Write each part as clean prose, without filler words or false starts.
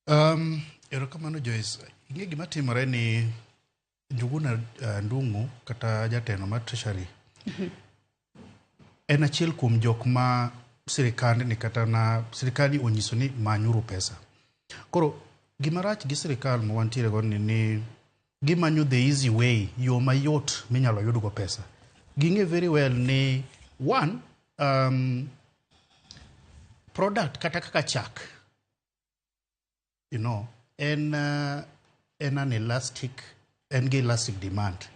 Erokamano Joyce. Ing'e gima timore ni Njuguna Ndung'u kata jatelo mar Treasury en achiel kuom jok ma sirkandni kata na sirkandni onyiso ni manyuru pesa. Koro gima rach gi sirkal ma wantiere go ni gimanyo the easy way, yo mayot minyalo yudgo pesa. Ging'e very well ni one, product kata kaka chak, en an elastic, en gi elastic demand.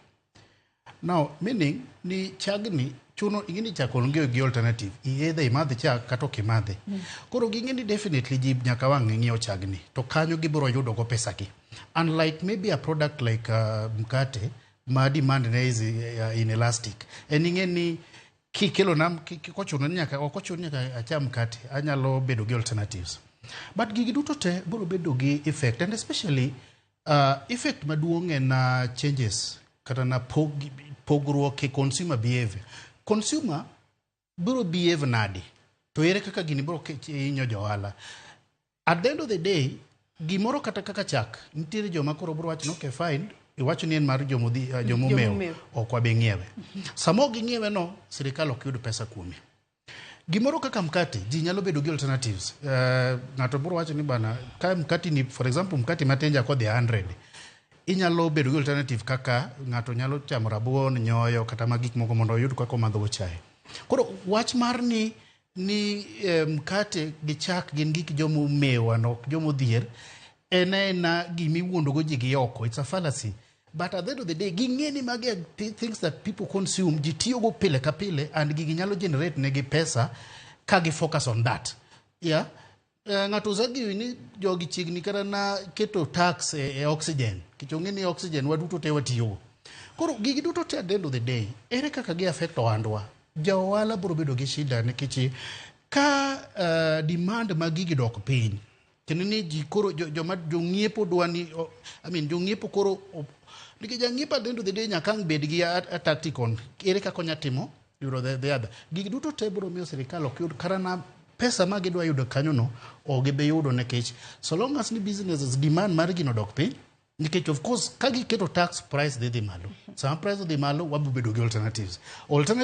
Now, meaning ni chagni chuno ingini chak onge gi alternative. Either imadhe chak kata ok imadhe. Koro ging'eni definitely ji nyaka wang' ng'iewo chagni. To kanyo gibiro yudo go pesa ki. Unlike maybe a product like mkate, ma demand is inelastic. En ing'eni kikelo nam kochuno nyaka acham mkate, anyalo bedo gi alternatives. But gigi duto te biro bedo gi effect, and especially effect maduong' en changes kata na pogruok e consumer behavior. Consumer biro behave nadi, to ere kaka gini biro hinyo johala. At the end of the day, gimoro kata kaka chak, nitiere joma koro biro wacho okay fine, iwacho ni en mar jomomeo ok wabe ng'iewe. Samo ging'iewe no, sirkal ok yud pesa kuome. Gimoro kaka mkate, ji nyalo bedo gi alternatives. Ng'ato biro wacho ni bana, ka mkate ni, for example, mkate matenja kodhi 100, inyalo bedo gi alternative kaka ng'ato nyalo chamo rabuon, nyoyo, kata magik moko mondo oyud kaka omadho chai. Koro wach mar ni mkate gi chak gin gik jomomewa no, jomodhier, en gimiwuondogo ji gi oko. It's a fallacy. But at the end of the day, ging'eni magi things that people consume, ji tiyogo pile ka pile, and gigi nyalo generate negi pesa ka gi focus on that. Yeah. Ng'ato zagi ni jogi chigni kata na keto tax e oxygen. Kichonge ni oxygen waduto te watiyogo. Koro gigi duto te at the end of the day, ere kaka gi affect ohandwa. Jaohala biro bedo gi shida nikech ka demand mag gigi dok piny. Kendo ni ji koro jong'iepo dwani, jong'iepo koro nikech jang'iepo at the end of the day nyaka ang' bed gi a tactic on ere kaka onyatimo the other. Gigi duto te biro miyo sirkal ok yud kara na pesa ma gidwa yudo kanyo no o gibe yudo nekech so long as ni businesses demand mar gino dok piny, nikech of course ka giketo tax price dhi malo. Sama price dhi malo, wabubedo gi alternatives.